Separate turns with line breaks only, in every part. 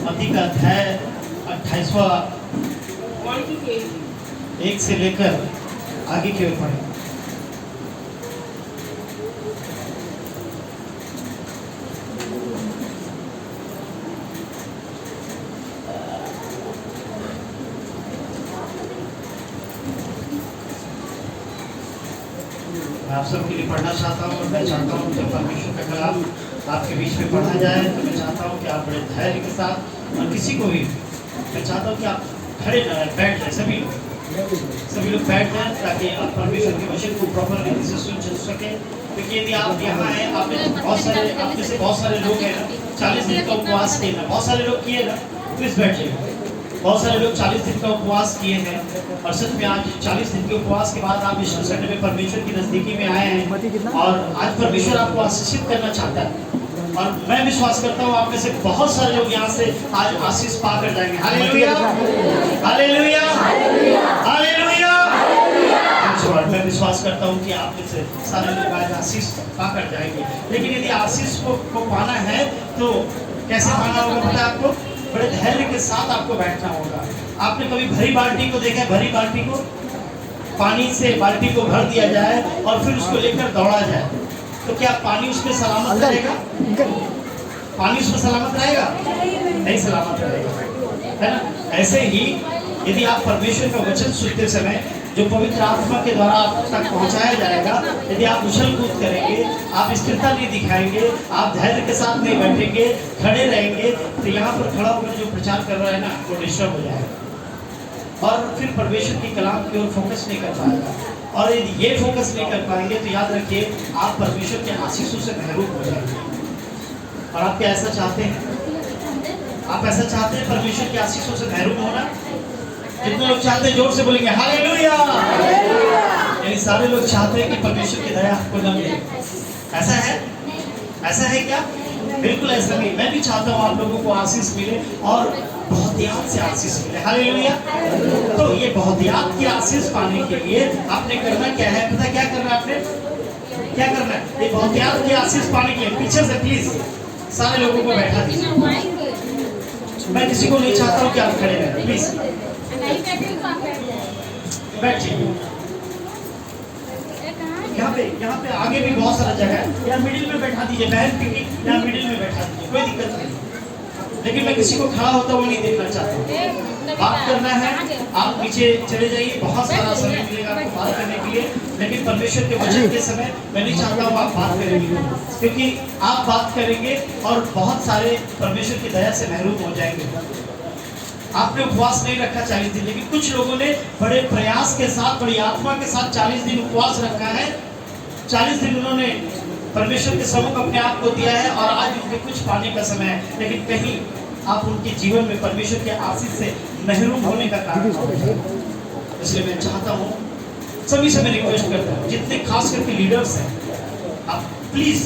मत्ती का अध्याय 28वां 1 से लेकर आगे की ओर पढ़े। मैं आप सबके लिए पढ़ना चाहता हूँ और मैं चाहता हूँ जब परमेश्वर का कलाम आपके बीच में पढ़ा जाए तो मैं चाहता हूँ कि आप बड़े धैर्य के साथ, और किसी को भी मैं चाहता हूँ कि आप खड़े न रहें, बैठ जाए। सभी लोग बैठ जाएं ताकि आप परमेश्वर के वचन को प्रॉपर रीति से सुन सकें। क्योंकि यदि आप यहाँ हैं, आप में से बहुत सारे लोग हैं ना 40 दिन का उपवास किए ना, बहुत सारे लोग किए ना, प्लीज बैठिए। बहुत सारे लोग 40 दिन का उपवास किए हैं और सच में आज 40 दिन के उपवास के बाद आप इस संडे में परमेश्वर की नजदीकी में आए हैं और आज परमेश्वर आपको आशीषित करना चाहता है। और मैं विश्वास करता हूँ आप में से बहुत सारे लोग यहाँ से आज आशीष पाकर जाएंगे। Hallelujah, hallelujah, hallelujah. मैं विश्वास करता हूँ कि आप में से सारे लोग आज आशीष पाकर जाएंगे। लेकिन यदि आशीष को पाना है तो कैसे पाना होगा पता है आपको? बड़े धैर्य के साथ आपको बैठना होगा। आपने कभी भरी बाल्टी को देखा है? भरी बाल्टी को पानी से बाल्टी को भर दिया जाए और फिर उसको लेकर दौड़ा जाए तो क्या पानी उसमें सलामत रहेगा? पानी उसमें सलामत रहेगा? नहीं सलामत रहेगा, है ना? ऐसे ही यदि आप परमेश्वर का वचन सुनते समय जो पवित्र आत्मा के द्वारा आप तक पहुंचाया जाएगा, यदि आप उछल कूद करेंगे, आप स्थिरता नहीं दिखाएंगे, आप धैर्य के साथ नहीं बैठेंगे, खड़े रहेंगे, तो यहाँ पर खड़ा होकर जो प्रचार कर रहा है ना वो डिस्टर्ब हो जाएगा और फिर परमेश्वर की कलाम की ओर फोकस नहीं कर पाएगा। और यदि ये फोकस नहीं कर पाएंगे तो याद रखिए आप परमेश्वर के आशीषों से महरूम हो जाएंगे। और आप क्या ऐसा चाहते हैं? आप ऐसा चाहते हैं परमेश्वर के आशीषों से महरूम होना? जितने लोग चाहते हैं जोर से बोलेंगे हालेलुया। यानी सारे लोग चाहते हैं कि परमेश्वर की दया आपको न मिले। ऐसा है? ऐसा है क्या? बिल्कुल ऐसा नहीं। मैं भी चाहता हूँ आप लोगों को आशीष मिले और बहुतियात से आशीष मिले। हालेलुया। तो ये बहुतियात की आशीष पाने के लिए आपने करना क्या है? पता क्या करना है आपने? क्या करना है? ये बहुतियात की आशीष पाने के लिए पीछे से प्लीज सारे लोगों को बैठा दीजिए। मैं किसी को नहीं चाहता हूँ कि आप खड़े रहें, प्लीज बैठिए। यहाँ पे आगे भी बहुत सारा जगह है, यहाँ मिडिल में बैठा दीजिए। बहन पीटी यहाँ मिडिल में बैठा दीजिए, कोई दिक्कत नहीं। लेकिन मैं किसी को खड़ा होता हुआ नहीं देखना चाहता। बात करना है आप नीचे चले जाइए, बहुत सारा समय मिलेगा आपको बात करने के लिए। लेकिन परमेश्वर के वचन के समय मैं नहीं चाहता हूँ आप बात करेंगे, क्योंकि आप बात करेंगे और बहुत सारे परमेश्वर की दया से महरूम हो जाएंगे। आपने उपवास नहीं रखा 40 दिन, लेकिन कुछ लोगों ने बड़े प्रयास के साथ, बड़ी आत्मा के साथ 40 दिन उपवास रखा है। 40 दिन उन्होंने परमेश्वर के सम्मुख अपने आप को दिया है और आज उनके कुछ पाने का समय है, लेकिन कहीं आप उनके जीवन में परमेश्वर के आशीष से महरूम होने का कारण हो। इसलिए मैं चाहता हूँ, सभी से मैं रिक्वेस्ट करता हूँ, जितने खास करके लीडर्स हैं, आप प्लीज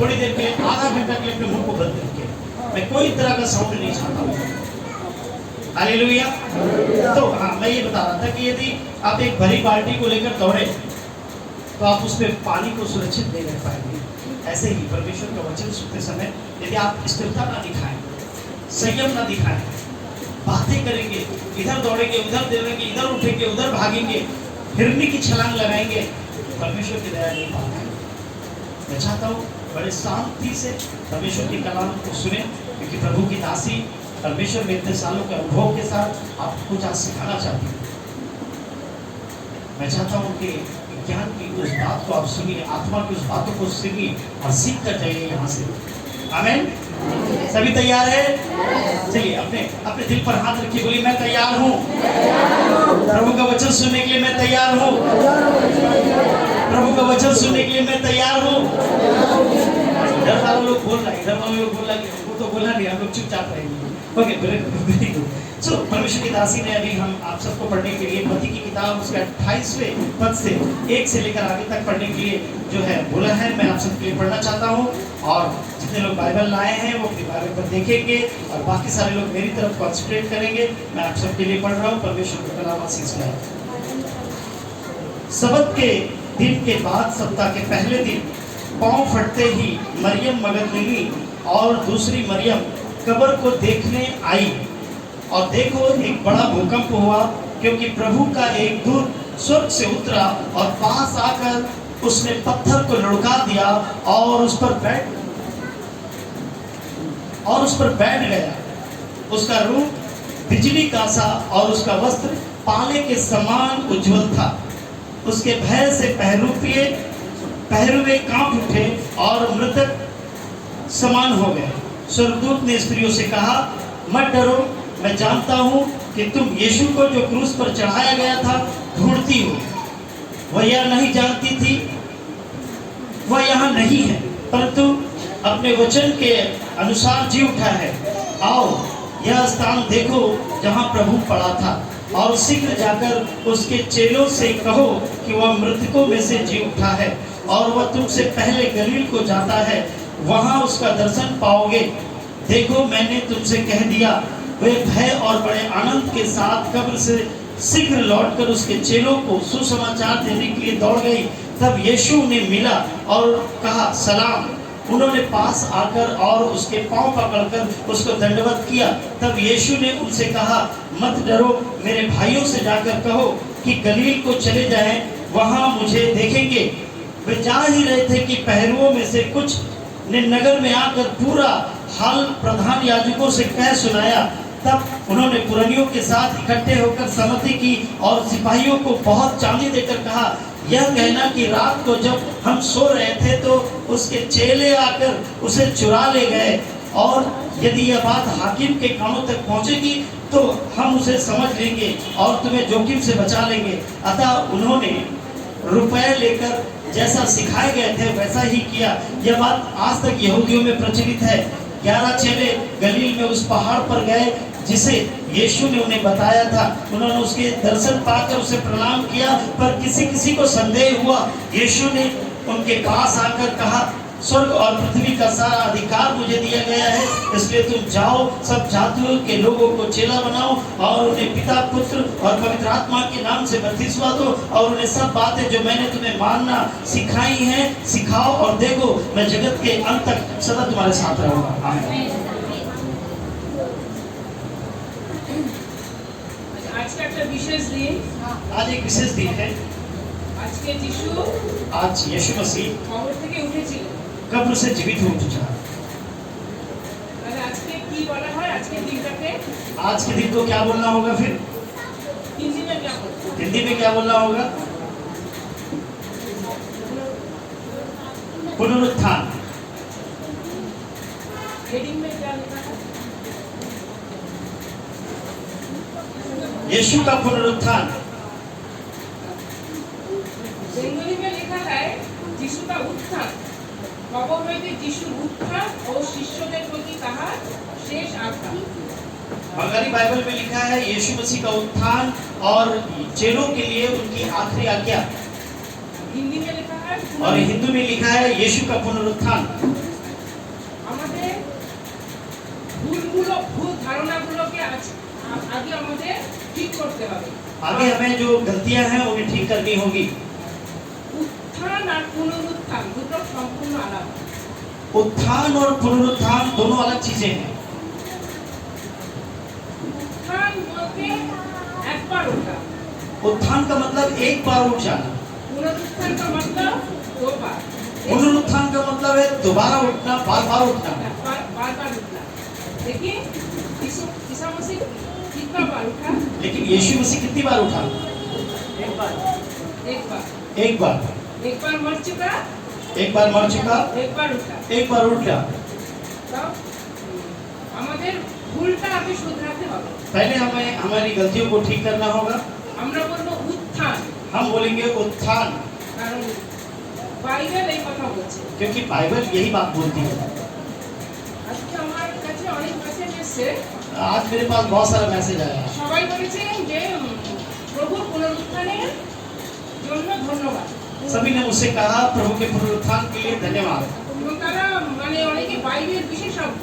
थोड़ी देर के लिए, आधा घंटा के लिए अपने मुंह को बंद रखिए। मैं कोई तरह का साउंड नहीं चाहता हूँ। हालेलुया। तो हाँ, मैं ये बता रहा था कि यदि आप एक भरी बाल्टी को लेकर दौड़े तो आप उसमें पानी को सुरक्षित नहीं रख पाएंगे। ऐसे ही परमेश्वर का वचन सुनते समय यदि आप स्थिरता ना दिखाएं, संयम ना दिखाएं, बातें करेंगे, इधर दौड़ेंगे, उधर दौड़ेंगे, इधर उठेंगे, उधर भागेंगे, हिरनी की छलांग लगाएंगे, परमेश्वर की दया नहीं पाएंगे। मैं चाहता हूँ बड़े शांति से परमेश्वर के कलाम को सुने, क्योंकि प्रभु की दासी परमेश्वर में इतने सालों के अनुभव के साथ आपको कुछ आज सिखाना चाहती हूँ। मैं चाहता हूँ कि ज्ञान की उस बात को आप सुनिए, आत्मा की उस बातों को सुनिए और सीख कर जाइए यहाँ से। आमीन। सभी तैयार है? चलिए अपने दिल पर हाथ रखिए, बोलिए मैं तैयार हूँ। प्रभु का वचन सुनने के लिए मैं तैयार हूँ। प्रभु का वचन सुनने के लिए मैं तैयार हूँ। इधर वाले लोग बोल रहे हैं, वो तो बोला नहीं, हम लोग चुपचाप रहेंगे। Okay, very good. सो परमेश्वर की दासी ने अभी हम आप सबको पढ़ने के लिए मत्ती की किताब उसके 28वें पद से 1 से लेकर आगे तक पढ़ने के लिए जो है बोला है। मैं आप सबके लिए पढ़ना चाहता हूँ और जितने लोग बाइबल लाए हैं वो अपनी बाइबल पर देखेंगे और बाकी सारे लोग मेरी तरफ कॉन्सेंट्रेट करेंगे। मैं आप सबके लिए पढ़ रहा हूँ, परमेश्वर का कलाम आशीष है। सबत के दिन के बाद सप्ताह के पहले दिन पांव फटते ही मरियम मगदलिनी और दूसरी मरियम कब्र को देखने आई, और देखो एक बड़ा भूकंप हुआ, क्योंकि प्रभु का एक दूत स्वर्ग से उतरा और पास आकर उसने पत्थर को लुढ़का दिया और उस पर बैठ गया। उसका रूप बिजली का सा और उसका वस्त्र पाले के समान उज्जवल था। उसके भय से पहरुए कांप उठे और मृतक समान हो गए। स्वर्गदूत ने स्त्रियों से कहा, मत डरो, मैं जानता हूं कि तुम यीशु को जो क्रूस पर चढ़ाया गया था ढूंढती हो। वह यह नहीं जानती थी, वह यहाँ नहीं है, परंतु अपने वचन के अनुसार जी उठा है। आओ यह स्थान देखो जहाँ प्रभु पड़ा था, और शीघ्र जाकर उसके चेलों से कहो कि वह मृतकों में से जी उठा है, और वह तुमसे पहले गलील को जाता है, वहाँ उसका दर्शन पाओगे। देखो मैंने तुमसे कह दिया। वे भय और बड़े आनंद के साथ कब्र से शीघ्र लौटकर उसके चेलों को सुसमाचार देने के लिए दौड़ गई। तब यीशु ने मिला और कहा, सलाम। उन्होंने पास आकर और उसके पांव पकड़कर उसको दंडवत किया। तब यीशु ने उनसे कहा, मत डरो, मेरे भाइयों से जाकर कहो कि गलील को चले जाएं, वहां मुझे देखेंगे। वे जा ही रहे थे कि पहरुओं में से कुछ ने नगर में आकर पूरा हाल प्रधान याजकों से कह सुनाया। तब उन्होंने पुरनियों के साथ इकट्ठे होकर सहमति की और सिपाहियों को बहुत चांदी देकर कहा, यह कहना कि रात को जब हम सो रहे थे तो उसके चेले आकर उसे चुरा ले गए, और यदि यह बात हाकिम के कानों तक पहुंचेगी तो हम उसे समझ लेंगे और तुम्हें जोखिम से बचा लेंगे। अतः उन्होंने रुपए लेकर जैसा सिखाए गए थे वैसा ही किया। यह बात आज तक यहूदियों में प्रचलित है। 11 चेले गलील में उस पहाड़ पर गए जिसे यीशु ने उन्हें बताया था। उन्होंने उसके दर्शन पाकर उसे प्रणाम किया, पर किसी किसी को संदेह हुआ। यीशु ने उनके पास आकर कहा, स्वर्ग और पृथ्वी का सारा अधिकार मुझे दिया गया है, इसलिए तुम जाओ, सब जातियों के लोगों को चेला बनाओ और उन्हें पिता, पुत्र और पवित्र आत्मा के नाम से बपतिस्मा दो, और उन्हें सब बातें जो मैंने तुम्हें मानना सिखाई हैं सिखाओ, और देखो मैं जगत के अंत तक सदा तुम्हारे साथ रहूंगा। आमीन। आज एक विशेष दिन है। आज यीशु मसीह कब्र से जीवित हो उठा। आज के दिन को क्या बोलना होगा? फिर हिंदी में क्या बोलना होगा? पुनरुत्थान। यीशु का पुनरुत्थान।
बेंगली में लिखा है यीशु का उत्थान। कब्र হইতে যিশুর উত্থান ও শিষ্যদের প্রতি তাহার শেষ आज्ञा।
बंगाली बाइबल में लिखा है यीशु मसीह का उत्थान और चेलों के लिए उनकी आखिरी आज्ञा।
हिंदी में लिखा है
और हिंदी में लिखा है यीशु का पुनरुत्थान।
আমাদের ভুল ধারণাগুলোকে আগে আমাদের ঠিক করতে হবে।
आगे हमें जो गलतियां हैं उन्हें ठीक करनी होगी।
उत्थान और पुनरुत्थान দুটো সম্পূর্ণ আলাদা।
उत्थान और पुनरुत्थान दोनों अलग चीजें हैं।
उत्थान বলতে একবার ওঠা।
उत्थान का मतलब एक बार उठ जाना।
पुनरुत्थान का मतलब दो बार।
पुनरुत्थान का मतलब है दोबारा उठना, बार-बार उठना।
बार-बार उठना। देखिए ईसा मसीह कितना बार उठा?
लेकिन यीशु मसीह कितनी बार उठा?
एक बार।
एक बार
मर चुका।
एक बार मर चुका।
एक बार उठा।
एक बार उठा।
तब আমাদের ভুলটা আগে শুধরাতে হবে।
पहले हमें हमारी गलतियों को ठीक करना होगा।
আমরা বলবো उत्थान।
हम बोलेंगे उत्थान,
কারণ বাইবেল এই কথা বলছে।
क्योंकि बाइबल यही बात बोलती है।
আজকে আমার কাছে অনেক মেসেজ এসেছে।
आज मेरे पास बहुत सारा मैसेज आया है।
সবাই বলেছে যে প্রভুর পুনরুত্থানের জন্য ধন্যবাদ।
सभी ने मुझसे कहा प्रभु के पुनरुत्थान के लिए धन्यवाद।
এবং তারা মানে অনেকে বাইবেল বিশেষজ্ঞ।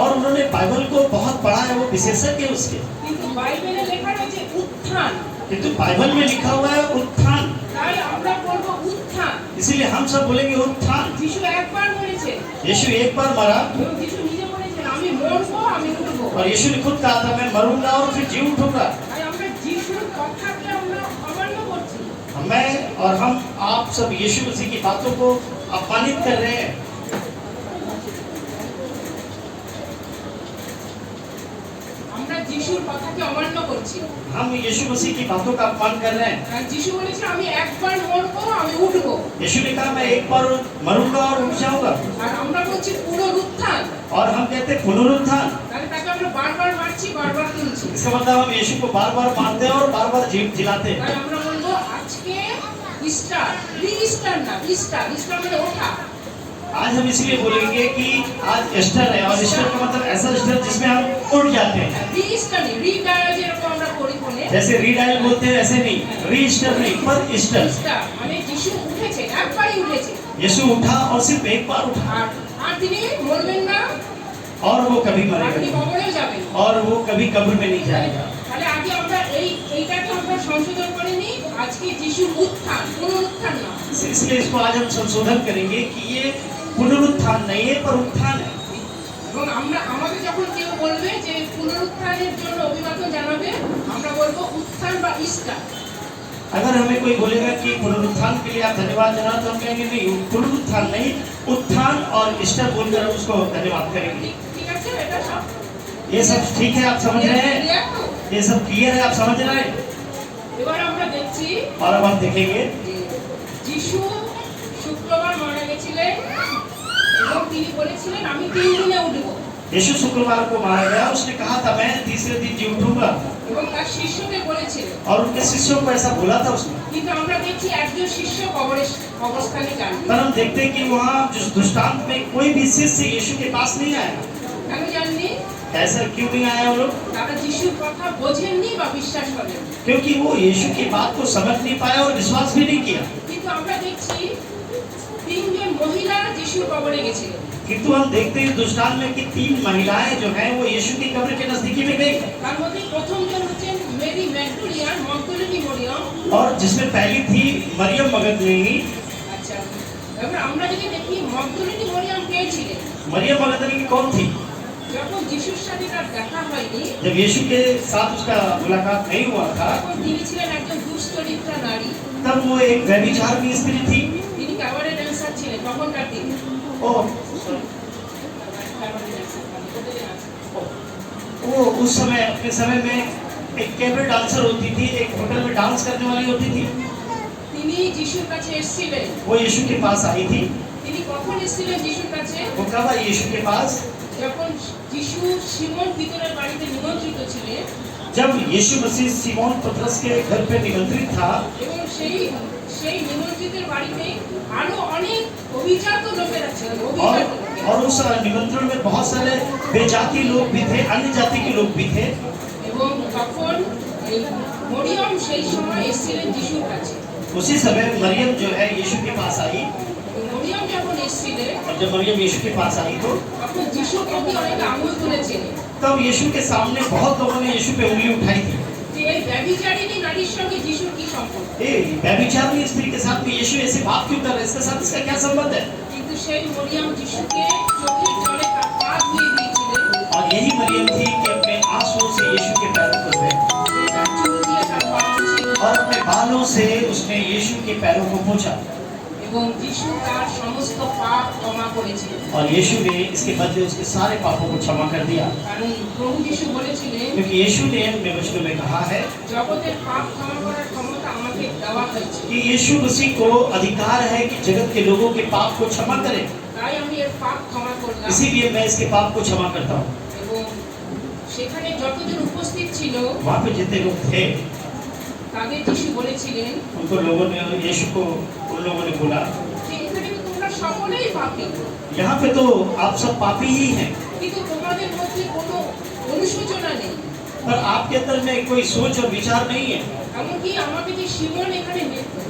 और उन्होंने बाइबल को बहुत पढ़ा है, वो विशेषज्ञ है उसके।
কিন্তু বাইবেলে লেখা রয়েছে उत्थान।
किंतु बाइबल में लिखा हुआ है उत्थान।
তাই আমরা বলবো उत्थान।
इसीलिए हम सब बोलेंगे उत्थान।
যিশু একবার মরেছে
यीशु एक बार मरा
এবং যিশু নিজে বলেছেন আমি মরবো আমি উঠবো।
और यीशु ने खुद कहा था मैं मरूंगा और फिर जी उठूंगा।
তাই আমরা যিশুর কথাকে আমরা অমান্য করছি।
मैं और हम आप सब यीशु मसीह की बातों को अपमानित कर रहे हैं।
আমরা যিশুর কথাকে অমান্য করছি।
हम यीशु मसीह की बातों का अपमान कर रहे हैं।
আর যিশু বলেছে আমি একবার মরবো আমি উঠবো।
यीशु ने कहा मैं एक बार मरूंगा और उठ जाऊंगा
আর আমরা বলছি পুনরুত্থান।
और हम कहते हैं पुनरुत्थान।
তাহলে তাকে আমরা বারবার মারছি বারবার তুলছি।
इसका मतलब हम यीशु को बार बार मारते हैं और बार बार जिलाते हैं।
তাই আমরা বলবো আজকে ইস্টার, রিস্টার না, ইস্টার, ইস্টার মানে ওঠা।
आज हम इसलिए बोलेंगे कि आज ईस्टर है और ईस्टर का मतलब ऐसा ईस्टर जिसमें हम उठ जाते हैं।
রিস্টার নেই, রিডায়াল যেরকম আমরা করি ফোনে।
जैसे रीडायल बोलते हैं वैसे नहीं, री ईस्टर नहीं पर ईस्टर।
ইস্টার মানে যিশু উঠেছে, একবারই উঠেছে।
यीशु उठा और सिर्फ एक बार उठा
আর তিনি মরবেন না,
और वो कभी
আর
मरेगा
তিনি
नहीं
কবরেও যাবেন না।
और वो कभी कब्र में नहीं जाएगा।
তাহলে আগে আমরা এইটাকে আমরা সংশোধন করে নিই, আজকে যিশুর উত্থান, পুনরুত্থান না।
इसलिए इसको आज हम संशोधन करेंगे कि ये पुनरुत्थान नहीं है पर उत्थान है।
এবং আমরা আমাদের যখন কেউ বলবে যে পুনরুত্থানের জন্য অভিবাদন জানাবে, আমরা বলবো উত্থান বা ইস্টার।
अगर हमें कोई बोलेगा कि पुनरुत्थान के लिए आप धन्यवाद जनाओ तो हम कहेंगे नहीं, पुनरुत्थान नहीं, उत्थान और ईस्टर बोलकर हम उसको धन्यवाद करेंगे।
ঠিক আছে, এটা সব
ये सब ठीक है, आप समझ रहे हैं?
clear তো?
ये सब क्लियर है, आप समझ रहे हैं?
এবার আমরা দেখছি
और अब हम देखेंगे
যে যিশু শুক্রবার মারা গেছিলেন এবং তিনি বলেছিলেন আমি 3 দিনে উঠবো।
यीशु शुक्रवार को मारा गया, उसने कहा था मैं तीसरे दिन जी उठूंगा
এবং তার শিষ্যদের বলেছিলেন।
और उनके शिष्यों को ऐसा बोला था उसने।
কিন্তু আমরা দেখছি একজন শিষ্য কবরস্থানে যান।
पर हम देखते हैं कि वहाँ जिस दृष्टांत में कोई भी शिष्य यीशु के पास नहीं आया।
কেন জাননি?
ऐसा क्यों नहीं आया वो लोग?
তারা যিশুর কথা বোঝেননি বা বিশ্বাস করেননি।
क्योंकि वो यीशु की बात को समझ नहीं पाया और विश्वास भी नहीं किया।
কিন্তু আমরা দেখছি 3 জন মহিলা যিশুর কবরে গেছিলেন।
किंतु हम देखते हैं दृष्टांत में कि 3 महिलाएं जो हैं वो यीशु की कब्र के नजदीकी में गई
তার মধ্যে প্রথম জন হচ্ছেন মেরি ম্যাগদলিয়ান, মগদলিনী মরিয়ম।
और जिसमें पहली थी मरियम मगदलिनी।
আচ্ছা, এবার আমরা যদি দেখি মগদলিনী মরিয়ম কে ছিলেন?
मरियम मगदलिनी कौन थी?
যখন যিশুর সাথে তার দেখা হয়নি
जब यीशु के साथ उसका मुलाकात नहीं हुआ था
তখন তিনি ছিলেন একজন দুশ্চরিত্রা नारी।
तब वो एक व्यभिचारिणी स्त्री थी।
তিনি ক্যাবারে ড্যান্সার ছিলেন তখনকার দিনে।
ओ वो उस समय अपने समय में एक कैबरे डांसर होती थी, एक होटल में डांस करने वाली होती थी।
তিনি যিশুর কাছে এসেছিলেন।
वो यीशु के पास आई थी।
তিনি কখন এসেছিলেন যিশুর কাছে?
वो कब आई यीशु के पास?
যখন যিশু সিমন পিতরের বাড়িতে নিমন্ত্রিত ছিলেন
जब यीशु मसीह सिमोन पतरस के घर पे निमंत्रित था
এবং সেই নিমন্ত্রিতের বাড়িতে আরো অনেক অভিজাত লোকেরা ছিলেন।
और उस निमंत्रण में बहुत सारे बेजाती लोग भी थे, अन्य जाति के लोग भी थे।
এবং তখন এই মরিয়ম সেই সময় এসেছিলেন যিশুর কাছে।
उसी समय मरियम जो है यीशु के पास आई
মরিয়ম যখন এসেছিলেন
और जब मरियम यीशु के पास आई तो
তখন যিশুর প্রতি অনেক আঙুল তুলেছিলেন
तब यीशु के सामने बहुत लोगों ने यीशु पे उंगली उठाई थी।
যে এই ব্যভিচারিণী नारीর সঙ্গে যিশুর কি সম্পর্ক?
ए व्यभिचारिणी स्त्री के साथ में यीशु ऐसे बात क्यों कर रहे हैं? इसके साथ इसका क्या संबंध है?
কিন্তু সেই মরিয়ম যিশুকে চোখের জলে তার পা ধুয়ে দিয়েছিলেন।
और यही मरियम थी कि अपने आंसुओं से यीशु के पैरों को धोए
তার চুল দিয়ে তার পা মুছিলেন
और अपने बालों से उसने यीशु के पैरों को पोंछा
এবং যিশু তার সমস্ত পাপ ক্ষমা করেছিলেন।
और यीशु ने इसके बदले उसके सारे पापों को क्षमा कर दिया।
কারণ প্রভু যিশু বলেছিলেন
क्योंकि यीशु ने अपने वचनों में कहा है
জগতের পাপ ক্ষমা করার ক্ষমতা আমাকে দেওয়া হয়েছে।
कि यीशु मसीह को अधिकार है कि जगत के लोगों के पाप को क्षमा करे।
তাই আমি এর পাপ ক্ষমা করলাম।
इसीलिए मैं इसके पाप को क्षमा करता हूँ।
এবং সেখানে যতজন উপস্থিত ছিল
वहाँ पे जितने लोग थे
তাদের যিশু বলেছিলেন
उनको लोगों ने यीशु को उन लोगों ने बोला
যে এখানে তো তোমরা সকলেই পাপী,
यहाँ पे तो आप सब पापी ही हैं,
কিন্তু তোমাদের মধ্যে কোনো অনুশোচনা নেই।
पर आपके अंदर में कोई सोच और विचार नहीं है।
এমনকি আমাকে যে সিমন এখানে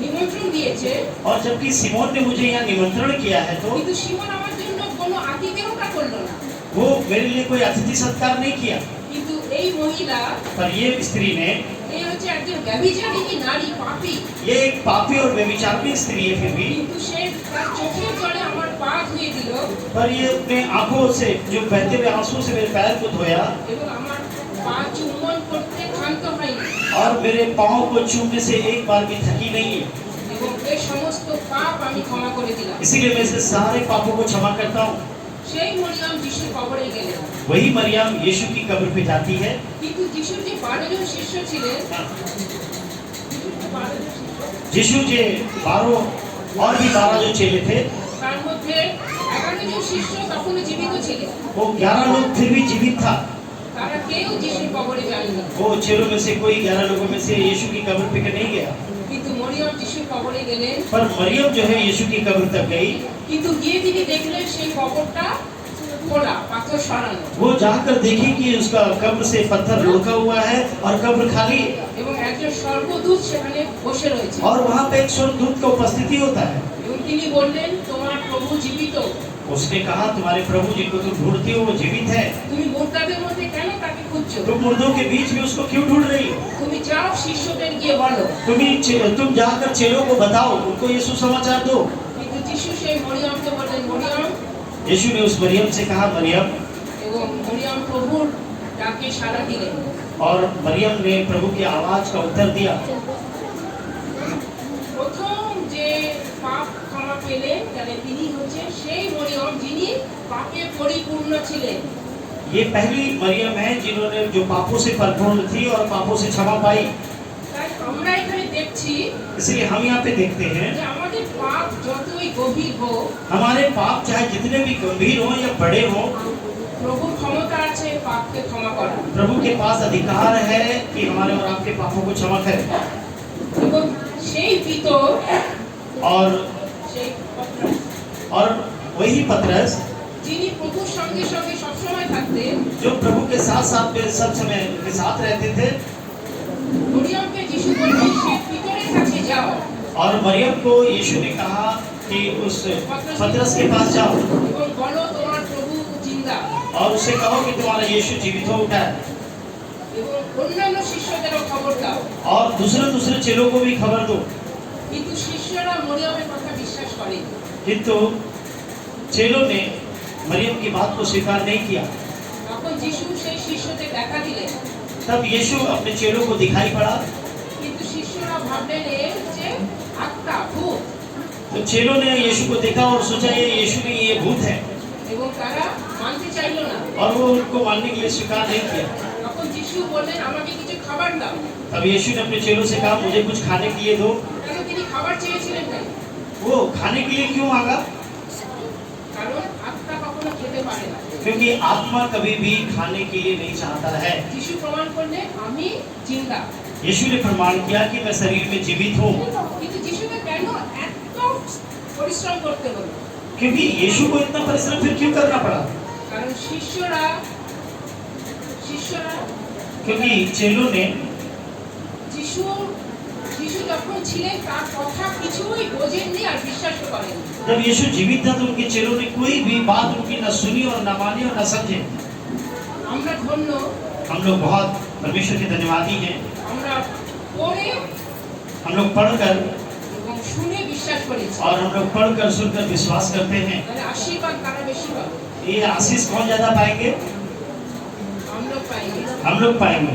নিমন্ত্রণ দিয়েছে
और जबकि सिमोन ने मुझे यहाँ निमंत्रण किया है तो
কিন্তু সিমন আমার জন্য কোনো আতিথেয়তা করলো না।
वो मेरे लिए कोई अतिथि सत्कार नहीं किया,
কিন্তু এই মহিলা
पर ये स्त्री ने
এই হচ্ছে একজন ব্যভিচারিণী নারী, পাপী,
ये एक पापी और व्यभिचारिणी स्त्री है फिर भी,
কিন্তু সে তার চোখের জলে আমার পা ধুয়ে দিল
पर ये अपने आंखों से जो बहते हुए आंसू से मेरे पैर को धोया
এবং আমার পা চুম্বन করতে ক্ষান্ত হয়নি
और मेरे पाँव को छूने से एक बार भी थकी नहीं है।
এবং এই সমস্ত পাপ আমি ক্ষমা করে দিলাম।
इसीलिए मैं इसे सारे पापों को क्षमा करता हूँ।
সেই মরিয়ম যিশুর কবরে গেলেন,
वही मरियम यीशु की कब्र पे जाती है।
কিন্তু যিশুর যে 12 জন শিষ্য ছিলেন, যিশুর যে 12 জন শিষ্য,
यीशु जे 12 और भी 12 जो चेले थे,
তার মধ্যে 11 জন শিষ্য তখনও জীবিত ছিলেন।
वो 11 लोग फिर भी जीवित था।
তারা কেউ যিশুর কবরে যায়নি,
वो चेलों में से कोई 11 लोगों में से यीशु की कब्र पे नहीं गया,
কিন্তু মরিয়ম যিশুর কবরে গেলেন।
पर मरियम जो है यीशु की कब्र तक गई।
কিন্তু গিয়ে তিনি দেখলেন সেই কবরটা খোলা, পাথর সরানো,
वो जाकर देखी कि उसका कब्र से पत्थर लुढ़का हुआ है और कब्र खाली है,
এবং একজন স্বর্গদূত সেখানে বসে রয়েছে।
और वहाँ पे एक स्वर्गदूत का उपस्थिति होता है।
এবং তিনি বললেন, তোমার প্রভু জীবিত,
उसने कहा तुम्हारे प्रभु जिनको तुम ढूंढती हो वो जीवित है,
তুমি মুর্দাদের মধ্যে কেন তাকে খুঁজছো?
तुम मुर्दों के बीच में उसको क्यों ढूंढ रही हो?
তুমি যাও শিষ্যদের গিয়ে বলো।
तुम जाकर चेलों को बताओ, उनको ये सुसमाचार दो।
কিন্তু যিশু সেই মরিয়মকে বললেন, মরিয়ম,
यीशु ने उस मरियम से कहा मरियम,
এবং মরিয়ম প্রভুর ডাকে সাড়া দিলেন।
और मरियम ने प्रभु की आवाज का उत्तर दिया।
প্রথম যে পাপ ক্ষমা পেলেন তাহলে তিনি হচ্ছে সেই মরিয়ম যিনি পাপে পরিপূর্ণ ছিলেন।
ये पहली मरियम है जिन्होंने जो पापों से परिपूर्ण थी और पापों से क्षमा पाई।
তাই আমরা এখানে দেখছি
इसलिए हम यहाँ पे देखते हैं
যে আমাদের পাপ যতই গভীর হোক,
हमारे पाप चाहे जितने भी गंभीर हो या बड़े हो,
প্রভুর ক্ষমতা আছে পাপকে ক্ষমা করার।
प्रभु के पास अधिकार है कि हमारे और आपके पापों को क्षमा करे।
এবং সেই পিতর,
और
সেই পত্রস,
और वही पतरस
যিনি প্রভুর সঙ্গে সঙ্গে সবসময় থাকতেন,
जो प्रभु के साथ साथ में सब समय के साथ रहते थे,
মরিয়মকে যিশু বললেন, সেই পিতরের কাছে যাও
और मरियम को यीशु ने कहा कि उस पतरस के पास जाओ
এবং বলো তোমার প্রভু জিন্দা,
और उससे कहो कि तुम्हारा यीशु जीवित हो उठा है,
এবং অন্যান্য শিষ্যদেরও খবর দাও।
और दूसरे चेलों को भी खबर दो।
কিন্তু শিষ্যরা মরিয়মের কথা বিশ্বাস করেনি।
किंतु चेलों ने मरियम की बात को स्वीकार नहीं किया।
তখন যিশু সেই শিষ্যদের দেখা দিলেন,
तब यीशु अपने चेलों को दिखाई पड़ा,
কিন্তু शिष्यরা ভাবলেন এ হচ্ছে আত্মা, ভূত,
तो चेलों ने यीशु को देखा और सोचा ये यीशु नहीं, ये भूत है,
এবং তারা মানতে চাইল না।
और वो उनको मानने के लिए स्वीकार नहीं किया।
তখন যিশু বললেন, আমাকে কিছু খাবার দাও।
तब यीशु ने अपने चेलों से कहा मुझे कुछ खाने के लिए दो।
কেন তিনি খাবার চেয়েছিলেন কেন?
वो खाने के लिए क्यों मांगा?
কারণ আত্মা কখনো খেতে পারে না।
क्योंकि आत्मा कभी भी खाने के लिए नहीं चाहता है।
যিশু প্রমাণ করলেন, আমি জিন্দা।
यीशु ने प्रमाण किया कि मैं शरीर में जीवित हूँ।
কিন্তু যিশুকে কেন এত পরিশ্রম করতে হলো?
क्योंकि यीशु को इतना परिश्रम फिर क्यों करना पड़ा?
কারণ শিষ্যরা
क्योंकि चेलों ने
যিশু যখন ছিলেন তার কথা কিছুই বোঝেননি আর বিশ্বাসও করেননি।
जब यीशु जीवित था तो उनके चेलों ने कोई भी बात उनकी न सुनी और न मानी और न समझे।
আমরা ধন্য,
हम लोग बहुत परमेश्वर के धन्यवादी हैं।
আমরা পড়ে
हम लोग पढ़कर
এবং শুনে বিশ্বাস করেছি।
और हम लोग पढ़कर सुनकर विश्वास करते हैं।
তাহলে আশীর্বাদ কারা বেশি পাবে?
ये आशीष कौन ज्यादा पाएंगे?
আমরা পাইনি।
हम लोग पाएंगे।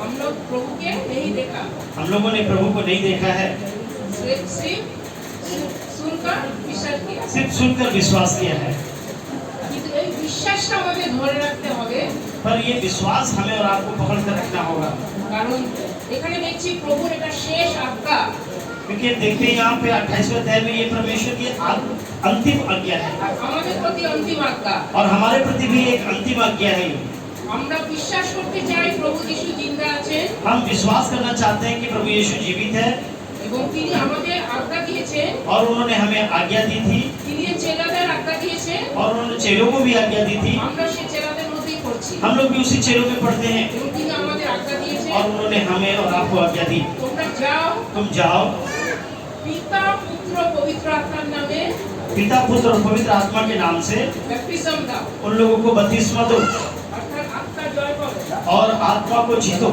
हम लोग प्रभु के नहीं देखा,
हम लोगों ने प्रभु को नहीं देखा है,
सिर्फ सुनकर विश्वास किया।
सिर्फ सुनकर विश्वास किया है।
কিন্তু এই বিশ্বাসটা আমাদের ধরে রাখতে হবে,
पर ये विश्वास हमें और आपको पकड़ कर रखना होगा।
কারণ এখানে দেখছি প্রভুর এটা শেষ আজ্ঞা।
क्योंकि देखते हैं यहाँ पे 28वें अध्याय में ये परमेश्वर की अंतिम आज्ञा है
আর আমাদের প্রতি অন্তিম আজ্ঞা।
और हमारे प्रति भी एक अंतिम आज्ञा है।
আমরা বিশ্বাস করতে চাই প্রভু যিশু জিন্দা আছেন
हम विश्वास करना चाहते हैं कि प्रभु यीशु जीवित है
এবং তিনি আমাদের আজ্ঞা দিয়েছেন,
और उन्होंने हमें आज्ञा दी थी
তিনি চেলাদের आज्ञा দিয়েছেন,
और उन्होंने चेलों को भी आज्ञा दी थी।
আমরা সেই চেলাদের মধ্যেই পড়ছি
हम लोग भी उसी चेलों में पढ़ते हैं
এবং তিনি আমাদের आज्ञा দিয়েছেন,
और उन्होंने हमें और आपको आज्ञा दी,
তোমরা যাও
तुम जाओ
পিতা পুত্র পবিত্র আত্মার নামে
पिता पुत्र और पवित्र आत्मा के नाम से
ব্যাপটিজম দাও,
उन लोगों को बपतिस्मा दो
অর্থাৎ আত্মা জয় করো
और आत्मा को जीतो।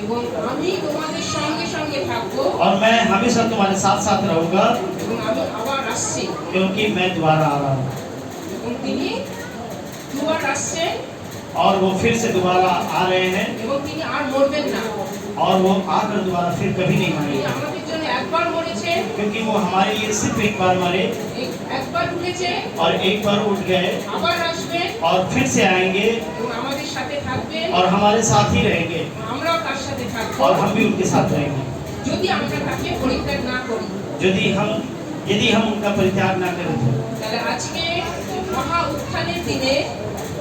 এবং আমি তোমাদের সঙ্গে সঙ্গে থাকবো
और मैं हमेशा तुम्हारे साथ साथ रहूंगा,
এবং আমি আবার আসছি।
क्योंकि मैं दोबारा आ रहा हूँ।
এবং তিনি দুবার আসছেন
और वो फिर से दोबारा आ रहे हैं,
এবং তিনি আর মরবেন না।
और वो आकर दोबारा फिर कभी नहीं
তিনি
मरेंगे,
আমাদের জন্য একবার মরেছেন,
क्योंकि वो हमारे लिए सिर्फ एक बार मरे
একবার উঠেছে,
और एक बार उठ गए
আবার আসবেন
और फिर से आएंगे
এবং আমাদের সাথে থাকবেন।
और हमारे साथ ही रहेंगे
আমরাও তার সাথে থাকবো
और हम भी उनके साथ रहेंगे।
যদি আমরা তাকে পরিত্যাগ না করি।
यदि हम उनका परित्याग ना करें तो।
তাহলে আজকে মহা উত্থানের দিনে,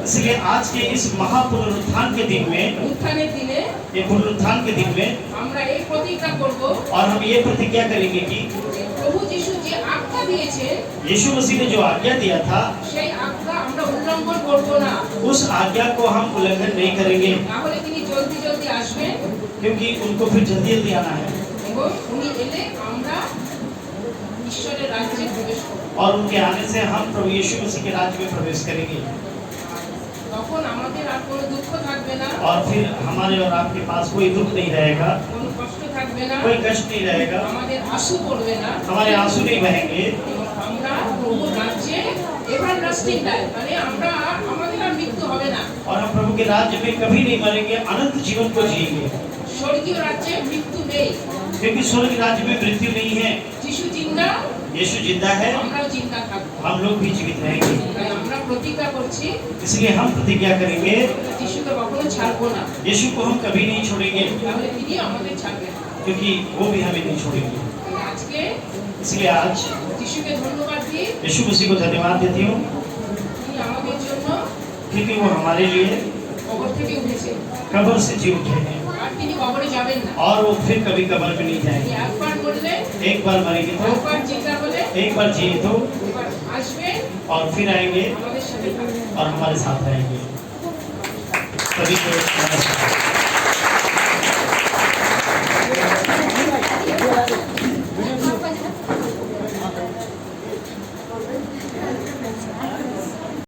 इसलिए आज के इस महापुनरुत्थान के दिन में,
উত্থানের দিনে
ये पुनरुत्थान के दिन में,
আমরা এই প্রতিজ্ঞা করব
और हम ये प्रतिज्ञा करेंगे कि
যে প্রভু যিশু যে আজ্ঞা দিয়েছে
यीशु मसीह ने जो आज्ञा दिया था,
সেই আজ্ঞা আমরা উল্লঙ্ঘন করব না।
उस आज्ञा को हम उल्लंघन नहीं करेंगे,
তাহলে তিনি জলদি জলদি আসবেন
क्योंकि उनको फिर जल्दी जल्दी आना है
এবং উনি এলে আমরা ঈশ্বরের রাজ্যে প্রবেশ করব।
और उनके आने से हम प्रभु यीशु मसीह के राज्य में प्रवेश करेंगे।
তখন আমাদের আর কোনো দুঃখ থাকবে না,
और फिर हमारे और आपके पास कोई दुख नहीं रहेगा,
কোনো কষ্ট থাকবে না,
कोई कष्ट नहीं रहेगा,
আমাদের আঁসু পড়বে না
हमारे आंसू नहीं बहेंगे
এবং আমরা প্রভুর রাজ্যে এভারলাস্টিং লাইফ, মানে আমরা আমাদের আর মৃত্যু হবে না।
और हम प्रभु के राज्य में कभी नहीं मरेंगे, अनंत जीवन को जिएंगे,
স্বর্গীয় রাজ্যে মৃত্যু নেই।
क्योंकि स्वर्ग राज्य में मृत्यु नहीं है।
যিশু জিন্দা,
यीशु जिंदा है,
আমরাও জিন্দা থাকবো।
हम लोग भी जीवित रहेंगे।
তাই আমরা প্রতিজ্ঞা করছি
इसलिए हम प्रतिज्ञा करेंगे,
যিশুকে কখনো ছাড়বো না,
यीशु को हम कभी नहीं छोड़ेंगे,
তাহলে তিনি আমাদের ছাড়বেন না।
क्योंकि वो भी हमें नहीं छोड़ेंगे।
তাই আজকে
इसलिए आज
যিশুকে ধন্যবাদ দিই,
यीशु मसीह को धन्यवाद देती हूँ,
তিনি আমাদের জন্য
क्योंकि वो हमारे लिए
কবর থেকে উঠেছে
कब्र से जी उठे हैं
আর তিনি কবরে যাবেন না।
और वो फिर कभी कब्र में नहीं
তিনি
जाएंगे।
একবার করলে,
एक बार मरेंगे तो,
একবার জিন্দা হলে,
एक बार जिए तो,
এবার আসবেন,
और फिर आएंगे
আমাদের সাথে থাকবেন।
और हमारे साथ रहेंगे। सभी को नमस्कार।